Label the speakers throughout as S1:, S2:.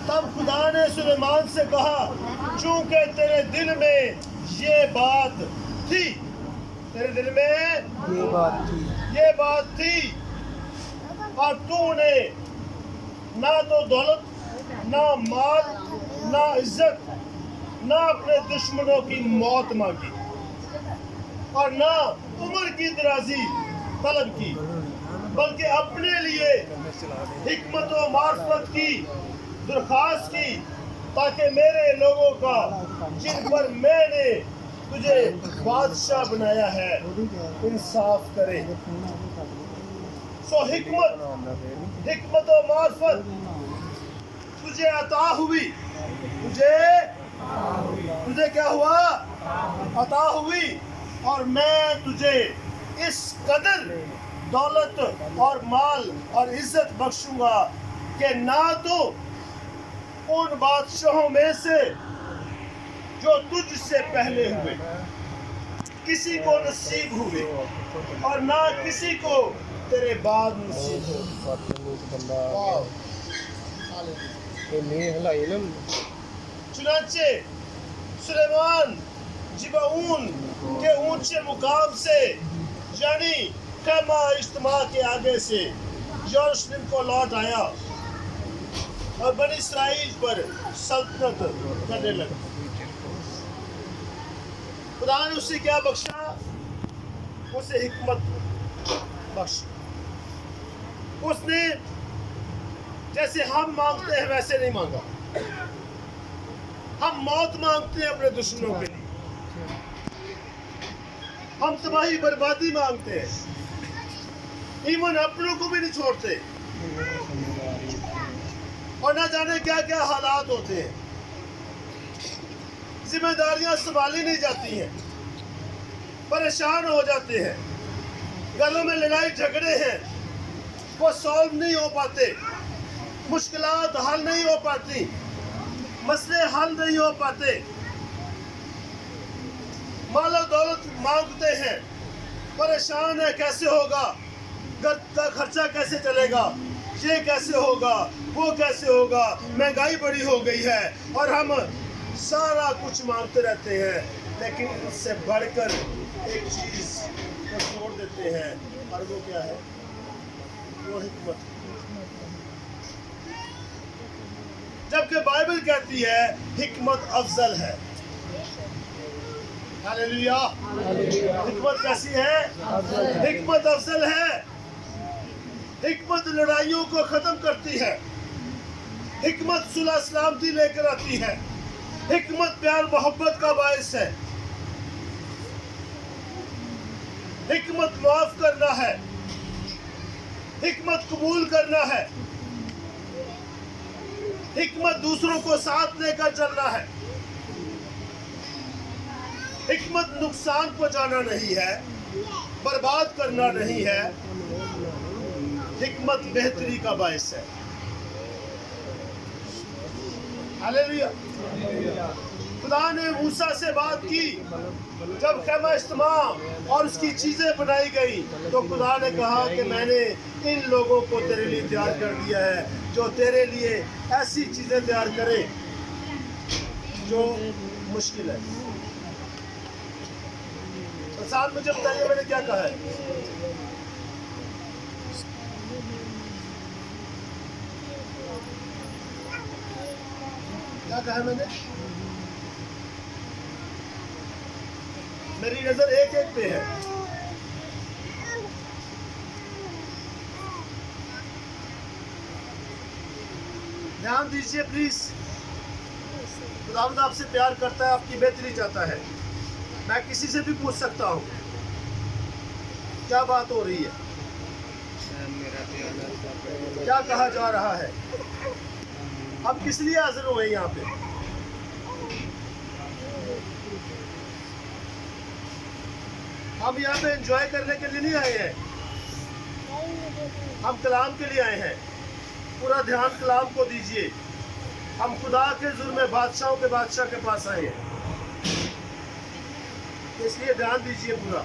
S1: तब खुदा ने सुलेमान से कहा, चूंकि तेरे दिल में ये बात थी, तेरे दिल में ये बात थी, और तूने ना तो दौलत, ना माल, ना इज्जत, ना अपने दुश्मनों की मौत मांगी, और ना उम्र की दराजी तलब की, बल्कि अपने लिए हिकमत और मार्फत की दरख्वास्त की, ताकि मेरे लोगों का जिन पर मैंने तुझे बादशाह बनाया है इंसाफ करे। सो हिकमत और मार्फत तुझे अता हुई, तुझे क्या हुआ? अता हुई, और मैं तुझे इस कदर दौलत और माल और इज्जत बख्शूंगा कि ना तो उन बादशाहों में से जो तुझसे पहले हुए किसी को नसीब हुए, और ना किसी को तेरे बाद नसीब हो। चुनांचे सुलेमान जिबाऊन के ऊंचे मुकाम से, यानी खैमा इज्तिमा के आगे से यरूशलेम को लौट आया और बनी इसराइल पर सल्तनत करने लगा। खुदा ने उसे क्या बख्शा? उसे हिकमत बख्शी। उसने जैसे हम मांगते हैं वैसे नहीं मांगा। हम मौत मांगते हैं अपने दुश्मनों के लिए, हम तबाही बर्बादी मांगते हैं, ईवन अपनों को भी नहीं छोड़ते, और ना जाने क्या क्या हालात होते हैं, जिम्मेदारियां संभाली नहीं जाती हैं, परेशान हो जाते हैं, घरों में लड़ाई झगड़े हैं, वो सॉल्व नहीं हो पाते, मुश्किलात हल नहीं हो पाती, मसले हल नहीं हो पाते, माल और दौलत मांगते हैं, परेशान है कैसे होगा, घर का खर्चा कैसे चलेगा, ये कैसे होगा, वो कैसे होगा, महंगाई बड़ी हो गई है, और हम सारा कुछ मांगते रहते हैं, लेकिन उससे बढ़कर एक चीज को छोड़ देते हैं, और वो क्या है? वो हिकमत। जबकि बाइबल कहती है हिकमत अफजल है। हालेलुया। हिकमत कैसी है? हिकमत अफजल है। हिकमत लड़ाइयों को खत्म करती है, हिकमत सुलह सलामती लेकर आती है, हिकमत प्यार मोहब्बत का बायस है, हिकमत माफ करना है, हिकमत कबूल करना है, हिकमत दूसरों को साथ लेकर चलना है, हिकमत नुकसान पहुंचाना नहीं है, बर्बाद करना नहीं है, हिकमत बेहतरी का बायस है। हालेलुया। खुदा ने मूसा से बात की जब खैमा इज्तिमा और उसकी चीजें बनाई गई, तो खुदा ने कहा कि मैंने इन लोगों को तेरे लिए तैयार कर दिया है जो तेरे लिए ऐसी चीजें तैयार करे जो मुश्किल है। तो साथ मुझे बताइए मैंने क्या कहा है? क्या कहा मैंने? मेरी नजर एक एक पे है। ध्यान दीजिए प्लीज। खुदावंद आपसे प्यार करता है, आपकी बेहतरी चाहता है। मैं किसी से भी पूछ सकता हूँ क्या बात हो रही है, क्या कहा जा रहा है, हम किस लिए हाजिर हुए यहाँ पे? हम यहाँ पे एंजॉय करने के लिए नहीं आए हैं, हम कलाम के लिए आए हैं। पूरा ध्यान कलाम को दीजिए। हम खुदा के जुर्म में बादशाहों के बादशाह के पास आए हैं, इसलिए ध्यान दीजिए पूरा।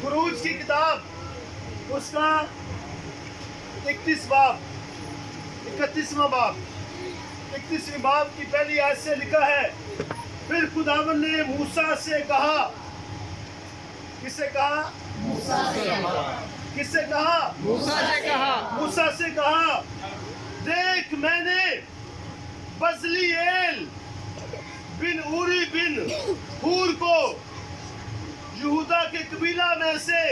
S1: खुरूज की किताब उसका 31वां बाब 31वीं बाब की पहली आयत से लिखा है, फिर खुदावंद ने मूसा से कहा, किससे कहा? किससे कहा? मूसा से कहा, देख मैंने बजलीएल बिन उरी बिन हूर को यहूदा के कबीला में से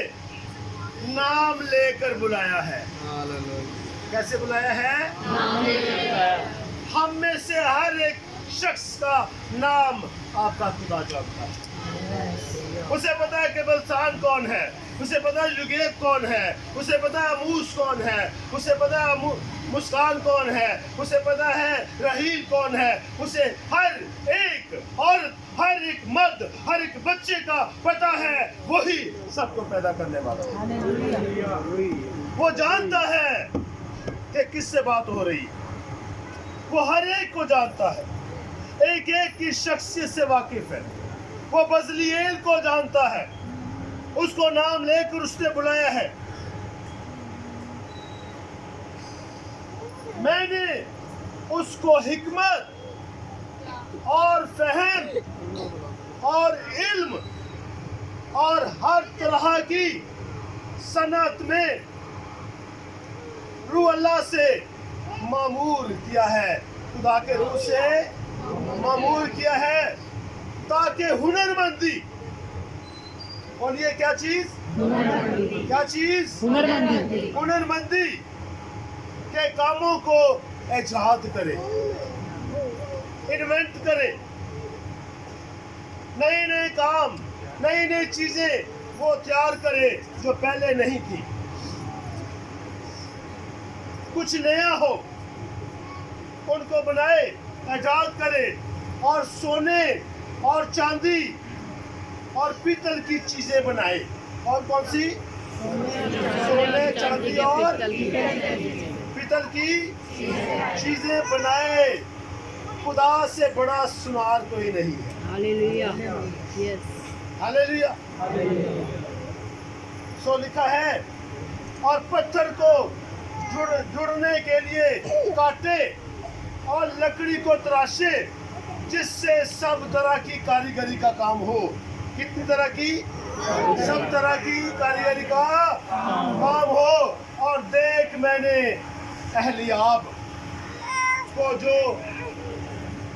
S1: नाम लेकर बुलाया है। कैसे बुलाया है? नाम लेकर। हम में से हर एक शख्स का नाम आपका खुदा जानता है। उसे पता है कि बलसान कौन है, उसे पता है युगेब कौन है, उसे पता है अमूस कौन है, उसे पता है मुस्कान कौन है, उसे पता है रहील कौन है, उसे हर एक औरत, हर एक मर्द, हर एक बच्चे का पता है। वही सबको पैदा करने वाला है। वो जानता है कि किससे बात हो रही, वो हर एक को जानता है, एक एक की शख्सियत से वाकिफ है। वो बजलीएल को जानता है, उसको नाम लेकर उसने बुलाया है। मैंने उसको हिकमत और फहम और इल्म और हर तरह की सनत में रूह अल्लाह से मामूर किया है, खुदा के रूह से मामूर किया है, ताकि हुनरमंदी, और ये क्या चीज? क्या चीज? हुनरमंदी के कामों को इजाद करे, इन्वेंट करे, नए नए काम, नई नई चीजें वो तैयार करे जो पहले नहीं थी। कुछ नया हो उनको बनाए, इजाद करे, और सोने और चांदी और पीतल की चीजें बनाए। और कौन सी? सोने, चांदी और पीतल की चीजें बनाए। खुदा से बड़ा सुनार कोई नहीं है।
S2: हालेलुया। यस।
S1: हालेलुया। सो लिखा है, और पत्थर को जुड़ने के लिए काटे और लकड़ी को तराशे, जिससे सब तरह की कारीगरी का काम हो। कितनी तरह की? सब तरह की कारीगरी का काम हो। और देख मैंने अहलियाब को, जो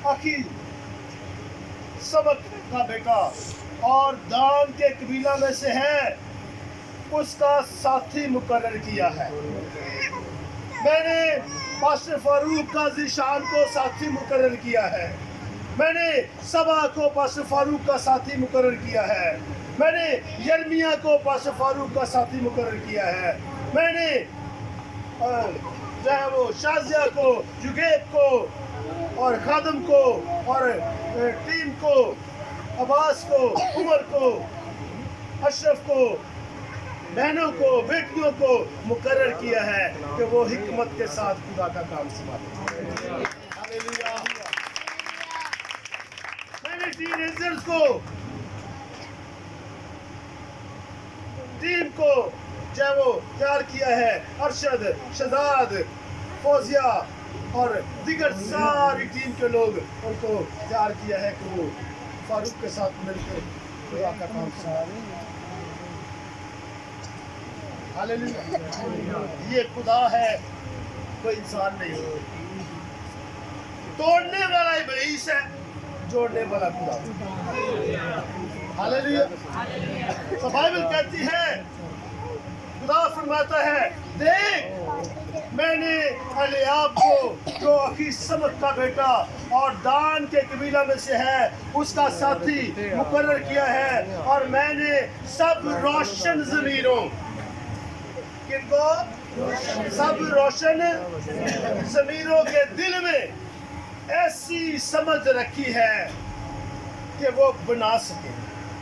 S1: अखी सबक का बेटा और दान के कबीला में से है, उसका साथी मुकर्रर किया है। मैंने पास्टर फारूक का ज़ीशान को साथी मुकर्रर किया है। मैंने सबा को पास्टर फारूक का साथी मुकर्रर किया है। मैंने यर्मिया को पास्टर फारूक का साथी मुकर्रर किया है। मैंने चाहे वो शाजिया को, युगेब को और खादम को और टीम को, अब्बास को, उमर को, अशरफ को, बहनों को, बेटियों को मुकर्रर किया है कि वो हिकमत के साथ खुदा का काम संभालें। हालेलुया। मैंने टीनेजर्स को, टीम को चाहे वो तैयार किया है, अरशद, शहजाद, फौजिया और दिगर सारी टीम के लोग, उनको तैयार किया है कि वो फारूक के साथ मिलकर खुदा का काम संभालें। हालेलुया। ये खुदा है, कोई इंसान नहीं। तोड़ने वाला इब्लीस है, जोड़ने वाला खुदा। हालेलुया। तो बाइबल कहती है, खुदा फरमाता है, देख मैंने अहलियाब को, जो अखी समत का बेटा और दान के कबीला में से है, उसका साथी मुकर्रर किया है। और मैंने सब रोशन ज़मीरों, किनको? सब रोशन ज़मीरों के दिल में ऐसी समझ रखी है कि वो बना सके।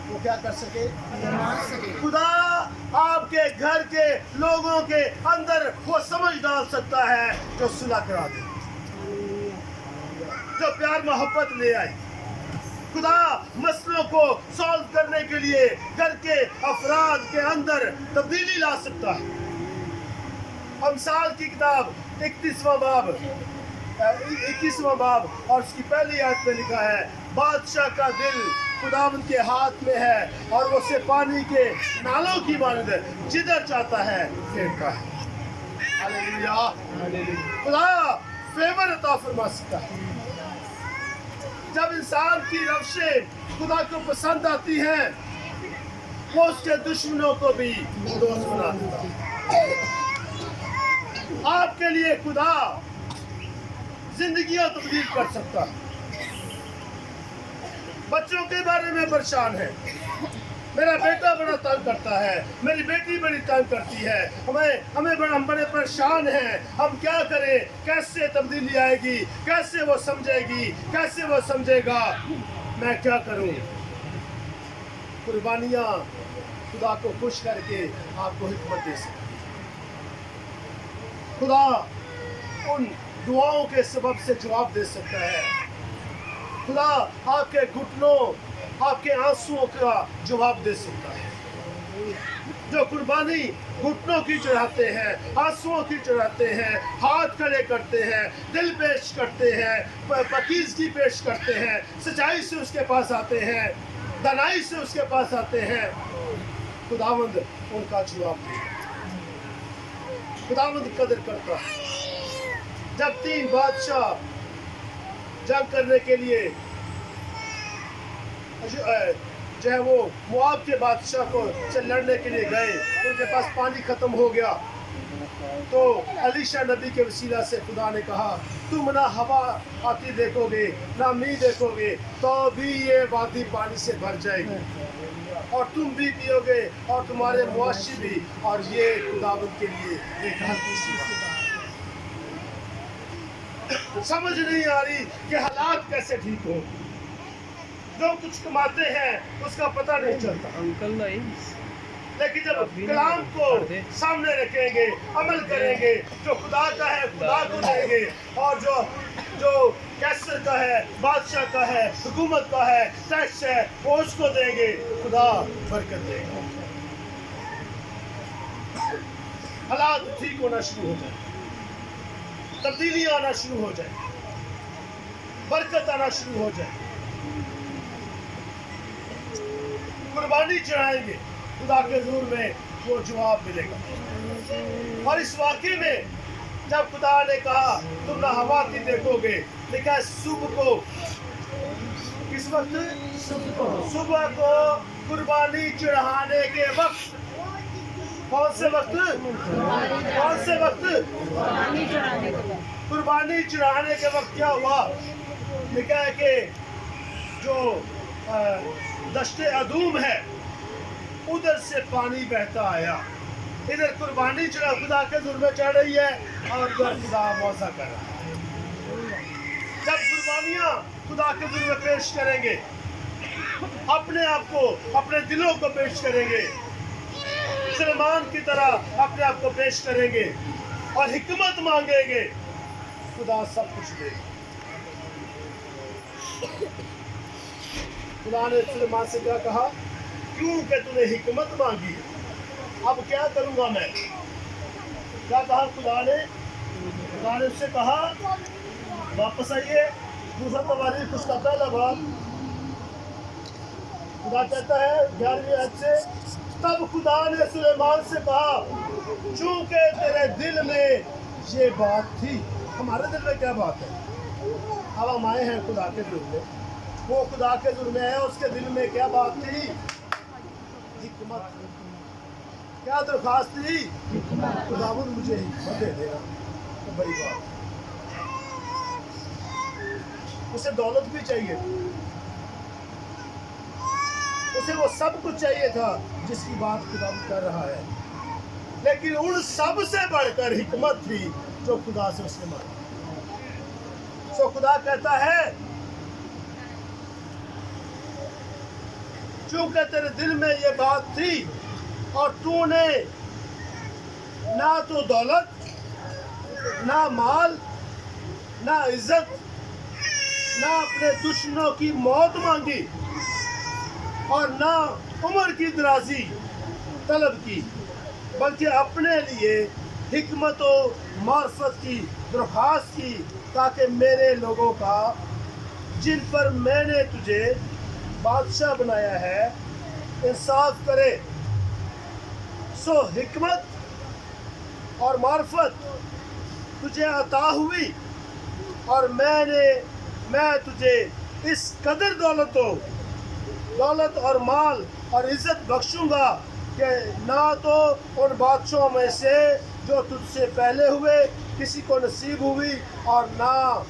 S1: वो क्या कर सके? बना सके। खुदा आपके घर के लोगों के अंदर वो समझ डाल सकता है जो सुलह करा दे, जो प्यार मोहब्बत ले आए। खुदा मसलों को सॉल्व करने के लिए घर के अफराद के अंदर तब्दीली ला सकता है। अमसाल की किताब 31वां बाब 21वां बाब और उसकी पहली आयत में लिखा है, बादशाह का दिल खुदावंद के हाथ में है और वो उसे पानी के नालों की मानद जिधर चाहता है फेरता है। हालेलुया। खुदा फेवर अता फरमा सकता है। जब इंसान की रवशें खुदा को पसंद आती हैं, वो उसके दुश्मनों को भी दोस्त बना देता है। आपके लिए खुदा जिंदगियां तब्दील कर सकता है। बच्चों के बारे में परेशान है, मेरा बेटा बड़ा तंग करता है, मेरी बेटी बड़ी तंग करती है, हम बड़े परेशान हैं, हम क्या करें, कैसे तब्दीली आएगी, कैसे वो समझेगी, कैसे वो समझेगा, मैं क्या करूं? कुर्बानियां खुदा को खुश करके आपको हिकमत दे सकती। खुदा उन दुआओं के सबब से जवाब दे सकता है। खुदा आपके घुटनों, आपके आंसुओं का जवाब दे सकता है। जो कुर्बानी घुटनों की चढ़ाते हैं, आंसुओं की चढ़ाते हैं, हाथ खड़े करते हैं, दिल पेश करते हैं, पकीज़गी पेश करते हैं, सच्चाई से उसके पास आते हैं, दनाई से उसके पास आते हैं, खुदावंद उनका जवाब देता है। खुदावंद कदर करता है। जब 3 बादशाह जंग करने के लिए जो है वो मुआब के बादशाह को से लड़ने के लिए गए, उनके पास पानी खत्म हो गया, तो अलीशा नबी के वसीला से खुदा ने कहा, तुम ना हवा आती देखोगे ना मींह देखोगे, तो भी ये वादी पानी से भर जाएगी और तुम भी पियोगे और तुम्हारे मुआशी भी, और ये खुदावंद के लिए एक हल्की सी बात। समझ नहीं आ रही कि हालात कैसे ठीक हो। जो कुछ कमाते हैं उसका पता नहीं चलता, लेकिन जब कलाम को सामने रखेंगे, अमल करेंगे, जो खुदा का है खुदा को देंगे, और जो कैसर का है, बादशाह का है, हुकूमत का है, टैक्स है, वो उसको देंगे, खुदा बरकत देगा। हालात ठीक होना शुरू हो जाए, तब्दीली आना शुरू हो जाए, बरकत आना शुरू हो जाए। कुर्बानी चढ़ाएंगे, खुदा के हुजूर में वो जवाब मिलेगा। और इस वाक़े में जब खुदा ने कहा तुम ना हवा की देखोगे, लिखा सुबह को, किस वक्त? सुबह को कुर्बानी चढ़ाने के वक्त। कौन से वक्त? कौन से वक्त? कुर्बानी चढ़ाने के वक्त क्या हुआ? लिखा है कि जो दश्ते अदूम है उधर से पानी बहता आया। इधर कुर्बानी चढ़ा खुदा के हुजूर में चढ़ रही है और उधर खुदा मौसा कर रहा है। जब कुर्बानियां खुदा के हुजूर में पेश करेंगे, अपने आप को, अपने दिलों को पेश करेंगे, सुलेमान की तरह अपने आप को पेश करेंगे और हिकमत मांगेंगे, खुदा सब कुछ देगा। खुदा ने सुलेमान से क्या कहा? क्योंकि तूने हिकमत मांगी, अब क्या करूंगा मैं? क्या कहा खुदा ने? खुदा ने उससे कहा वापस आइए, दूसरा तवारीख उसका पहला बाब। खुदा कहता है 11वीं आयत से, तब खुदा ने सुलेमान से कहा, चूंकि तेरे दिल में ये बात थी। हमारे दिल में क्या बात है? अब हम आए हैं खुदा के दिल में, वो खुदा के दिल में है, उसके दिल में क्या बात थी? हिकमत। क्या दरख्वास्त थी? खुदावंद मुझे हिकमत दे देगा, तो बड़ी बात। उसे दौलत भी चाहिए, उसे वो सब कुछ चाहिए था जिसकी बात खुदावंद कर रहा है, लेकिन उन सब से बढ़कर हिकमत थी जो खुदा से उसने मांगी। सो खुदा कहता है, चूंकि तेरे दिल में ये बात थी और तूने ना तो दौलत, ना माल, ना इज्जत, ना अपने दुश्मनों की मौत मांगी और ना उम्र की दराजी तलब की, बल्कि अपने लिए हिकमत और मार्फत की درخواست کی تاکہ میرے لوگوں کا جن پر میں نے تجھے بادشاہ بنایا ہے انصاف کرے. سو حکمت اور معرفت تجھے عطا ہوئی اور میں تجھے اس قدر دولت اور مال اور عزت بخشوں گا کہ نہ تو ان بادشاہوں میں سے جو تجھ سے پہلے ہوئے کسی کو نصیب ہوئی اور نہ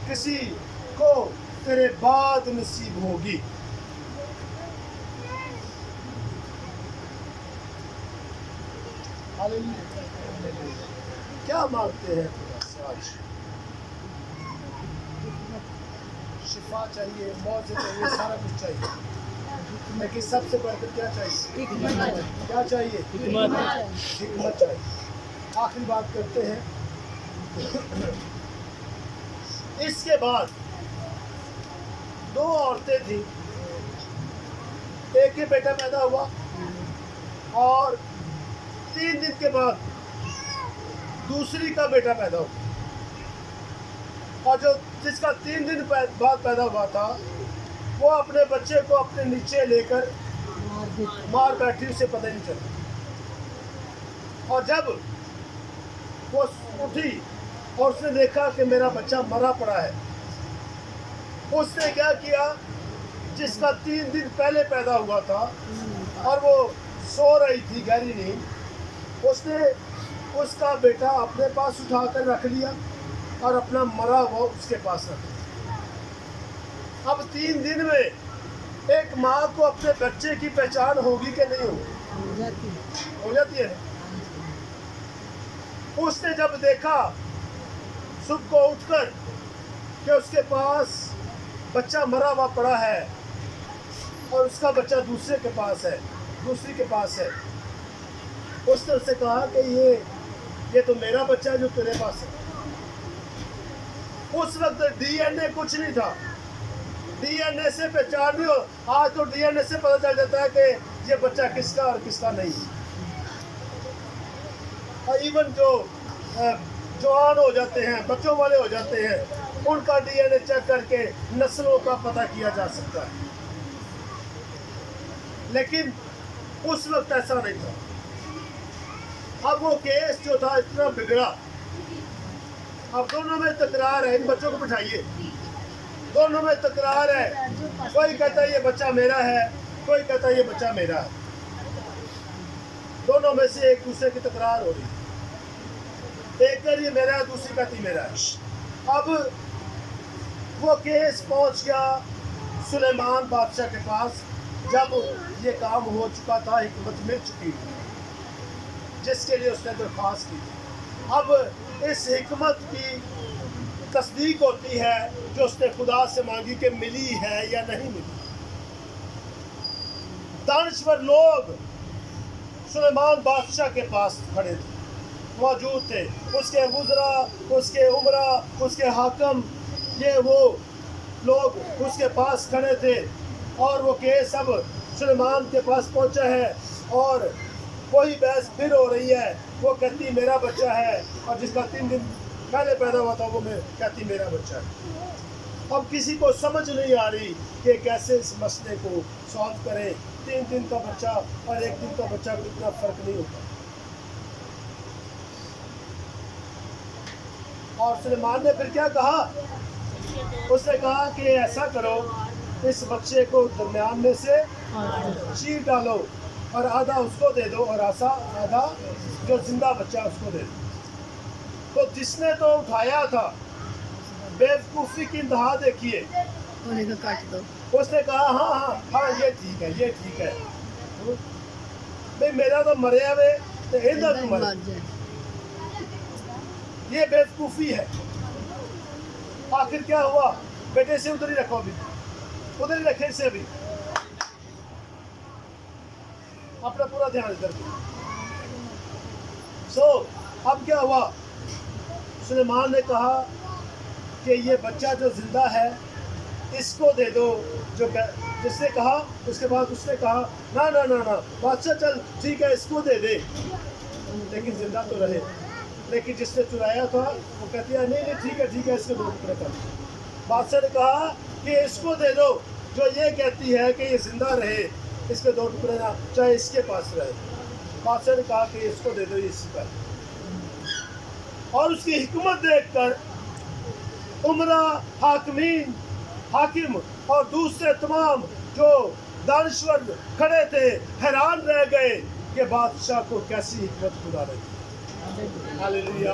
S1: کسی کو تیرے بعد نصیب ہوگی. کیا مانگتے ہیں خدا سے آج؟ شفا چاہیے، موت چاہیے، سارا کچھ چاہیے، لیکن سب سے بڑھ کر کیا چاہیے؟ کیا چاہیے؟ حکمت چاہیے. آخری بات کرتے ہیں. اس کے بعد 2 عورتیں تھیں. ایک ہی بیٹا پیدا ہوا اور 3 دن کے بعد دوسری کا بیٹا پیدا ہوا، اور جس کا 3 دن بعد پیدا ہوا تھا وہ اپنے بچے کو اپنے نیچے لے کر مار بیٹھی، اسے پتہ نہیں چلا. اور جب وہ اٹھی اور اس نے دیکھا کہ میرا بچہ مرا پڑا ہے، اس نے کیا کیا؟ جس کا 3 دن پہلے پیدا ہوا تھا اور وہ سو رہی تھی گہری نیند، اس نے اس کا بیٹا اپنے پاس اٹھا کر رکھ لیا اور اپنا مرا ہوا اس کے پاس رکھ لیا. اب 3 دن میں ایک ماں کو اپنے بچے کی پہچان ہوگی کہ نہیں ہوگی؟ ہو جاتی ہے. اس نے جب دیکھا صبح کو اٹھ کر کہ اس کے پاس بچہ مرا ہوا پڑا ہے اور اس کا بچہ دوسری کے پاس ہے، اس نے اس سے کہا کہ یہ تو میرا بچہ ہے جو تیرے پاس ہے. اس وقت ڈی این اے کچھ نہیں تھا، ڈی این اے سے پہچان نہیں ہو. آج تو ڈی این اے سے پتہ چل جاتا ہے کہ یہ بچہ کس کا اور کس کا نہیں. اور ایون جو جوان ہو جاتے ہیں، بچوں والے ہو جاتے ہیں، ان کا ڈی این اے چیک کر کے نسلوں کا پتہ کیا جا سکتا ہے. لیکن اس وقت ایسا نہیں تھا. اب وہ کیس جو تھا اتنا بگڑا. اب دونوں میں تکرار ہے. ان بچوں کو بٹھائیے. دونوں میں تکرار ہے. کوئی کہتا ہے یہ بچہ میرا ہے، کوئی کہتا ہے یہ بچہ میرا ہے. دونوں میں سے ایک دوسرے کی تکرار ہو رہی. ایک کہہ رہی ہے میرا ہے، دوسری کہتی میرا ہے. اب وہ کیس پہنچ گیا سلیمان بادشاہ کے پاس. جب یہ کام ہو چکا تھا، حکمت مل چکی تھی جس کے لیے اس نے درخواست کی. اب اس حکمت کی تصدیق ہوتی ہے جو اس نے خدا سے مانگی کہ ملی ہے یا نہیں ملی. دانشور لوگ سلیمان بادشاہ کے پاس کھڑے تھے، موجود تھے. اس کے وزراء، اس کے عمرا، اس کے حاکم، یہ وہ لوگ اس کے پاس کھڑے تھے. اور وہ کیس اب سلیمان کے پاس پہنچا ہے اور وہی بحث پھر ہو رہی ہے. وہ کہتی میرا بچہ ہے، اور جس کا 3 دن پہلے پیدا ہوا تھا وہ کہتی میرا بچہ ہے. اب کسی کو سمجھ نہیں آ رہی کہ کیسے اس مسئلے کو سالو کریں. 3 دن کا بچہ اور 1 دن کا بچہ کو اتنا فرق نہیں ہوتا. اور سلیمان نے پھر کیا کہا؟ اس نے کہا کہ ایسا کرو، اس بچے کو درمیان میں سے چیر ڈالو اور آدھا اس کو دے دو اور آدھا جو زندہ بچہ اس کو دے دو. تو جس نے تو اٹھایا تھا، بیوقوفی کی انتہا دیکھیے. اس نے کہا ہاں یہ ٹھیک ہے بھئی میرا تو مریا ہوئے تو ادھر تو مرے. یہ بیوقوفی ہے. آخر کیا ہوا؟ بیٹے سے ادھر ہی رکھو، ادھر ہی رکھے اسے بھی. اپنا پورا دھیان ادھر دو. اب کیا ہوا؟ سلیمان نے کہا کہ یہ بچہ جو زندہ ہے اس کو دے دو. جس نے کہا، اس کے بعد اس نے کہا نہ بادشاہ چل ٹھیک ہے اس کو دے دے، لیکن زندہ تو رہے. लेकिन जिसने चुराया था वो कहती है नहीं नहीं ठीक है इसके 2 टुकड़े कर दो। बादशाह ने कहा कि इसको दे दो जो ये कहती है कि ये जिंदा रहे, इसके 2 टुकड़े ना चाहे इसके पास रहे। बादशाह ने कहा कि इसको दे दो, ये इसी पर। और उसकी हिकमत देखकर उमरा, हाकिम और दूसरे तमाम जो दानश्वर खड़े थे हैरान रह गए कि बादशाह को कैसी हिकमत खुदा ने दी। हालेलुया।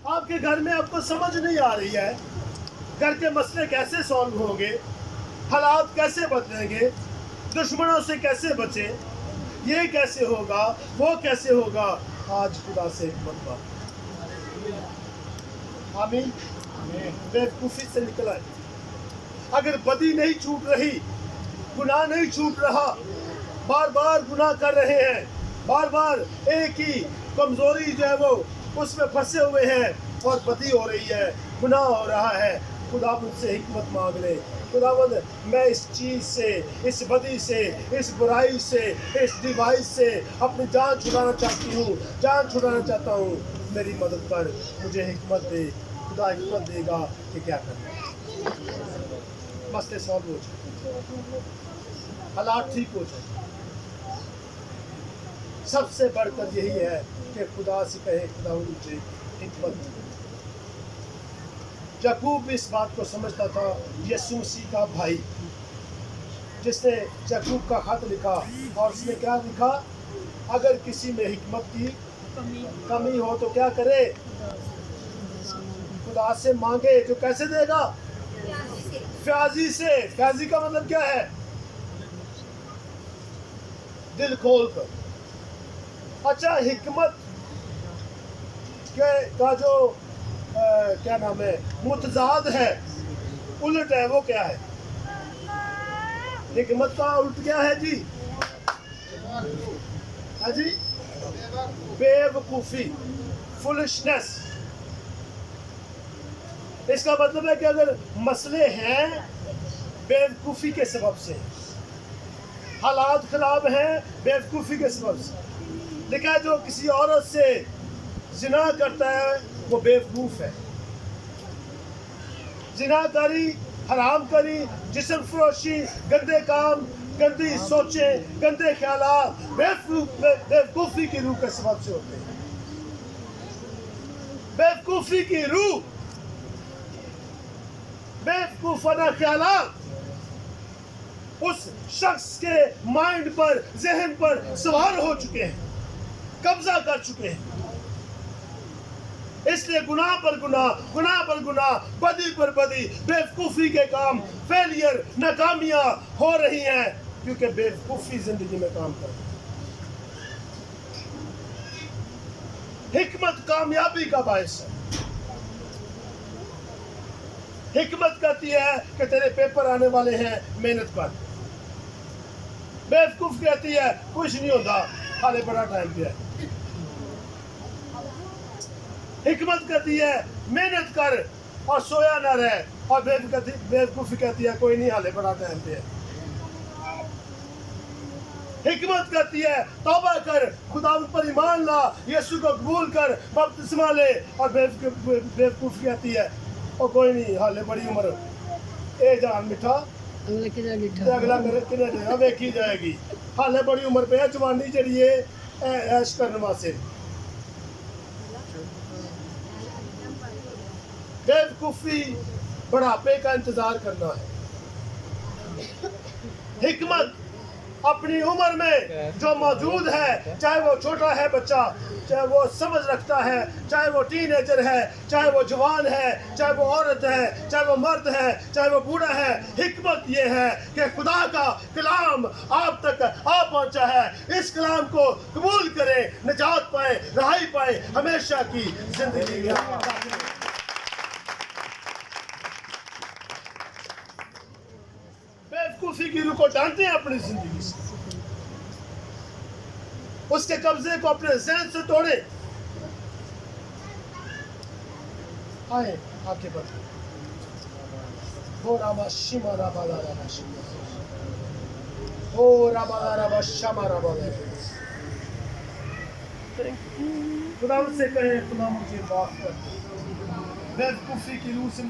S1: आपके घर में आपको समझ नहीं आ रही है घर के मसले कैसे सॉल्व होंगे, हालात कैसे बदलेंगे, दुश्मनों से कैसे बचे, ये कैसे होगा, वो कैसे होगा। आज खुदा से हिकमत मांगो। आमीन। बेवकूफी से निकला है। अगर बदी नहीं छूट रही, गुनाह नहीं छूट रहा, बार बार गुनाह कर रहे हैं, बार बार एक ही कमजोरी जो है वो उसमें फंसे हुए हैं और बदी हो रही है, गुनाह हो रहा है, खुदावंद से हिकमत मांग ले। खुदावंद मैं इस चीज़ से, इस बदी से, इस बुराई से, इस डिवाइस से अपनी जान छुड़ाना चाहती हूँ, जान छुड़ाना चाहता हूँ, मेरी मदद कर, मुझे हिकमत दे। खुदा हिकमत देगा कि क्या करना, मसले सॉल्व हो जाए, हालात ठीक हो जाए। सबसे बढ़कर यही है कि खुदा से कहे खुदा मुझे हिकमत दे। याकूब इस बात को समझता था, यीशु मसीह का भाई जिसने याकूब का खत लिखा, और उसने क्या लिखा, अगर किसी में हिकमत की कमी हो तो क्या करे, खुदा से मांगे जो कैसे देगा, फ्याजी से। फ्याजी का मतलब क्या है, दिल खोल कर। अच्छा, हिकमत का जो क्या नाम है, मुतजाद है, उलट है, वो क्या है, हिकमत का उलट क्या है जी, हाँ जी, बेवकूफी, फुलिशनेस। इसका मतलब है कि अगर मसले हैं बेवकूफी के सबब से, हालात खराब हैं बेवकूफी के सबब से। लिखा है जो किसी औरत से जिना करता है वो बेवकूफ है। जिनाकारी, हराम करी, जिस्म फरोशी, गंदे काम, गंदी सोचें, गंदे ख्यालात बेवकूफी की रूह के सबब से होते हैं। बेवकूफी की रूह, बेवकूफाना ख्यालात उस शख्स के माइंड पर, जहन पर सवार हो चुके हैं, कब्जा कर चुके हैं। इसलिए गुनाह पर गुनाह, गुनाह पर गुनाह, बदी पर बदी, बेवकूफी के काम, फेलियर, नाकामियां हो रही हैं, क्योंकि बेवकूफी जिंदगी में काम कर रही है। हिकमत कामयाबी का बायस है। हिकमत कहती है कि तेरे पेपर आने वाले हैं, मेहनत कर। बेवकूफ कहती है कुछ नहीं होता, हाले बड़ा टाइम पे है। हिकमत कहती है मेहनत कर और सोया ना रहे, और बेवकूफी कहती है कोई नहीं, हाले बड़ा टाइम पे है। हिकमत कहती है तौबा कर, खुदा पर ईमान ला, यीशु को कबूल कर, बपतिस्मा ले, और बेवकूफी कहती है और कोई नहीं, हाले बड़ी उम्र, ए जान मिठा अगला किने वेखी जाएगी, हाले बड़ी उम्र पे है, जवानी जड़ी है ऐश करने वास्ते। बेवकूफी बढ़ापे का इंतजार करना है। हिकमत अपनी उम्र में जो मौजूद है, चाहे वो छोटा है बच्चा, चाहे वो समझ रखता है, चाहे वो टीनेजर है, चाहे वो जवान है, चाहे वो औरत है, चाहे वो मर्द है, चाहे वो बूढ़ा है, हिकमत ये है कि खुदा का कलाम आप तक आ पहुंचा है, इस कलाम को कबूल करें, निजात पाए, रहाई पाए, हमेशा की जिंदगी में। बेवकूफी की रूह को डांटे अपनी जिंदगी से, उसके कब्जे को अपने ज़हन से तोड़े। आए आके बढ़े, वो रामा शिमा रामा रामा शिमा। او ربا ربا شما ربا خدا سے کہے خدا مجھے معاف کر دے بیوقوفی کی روح سے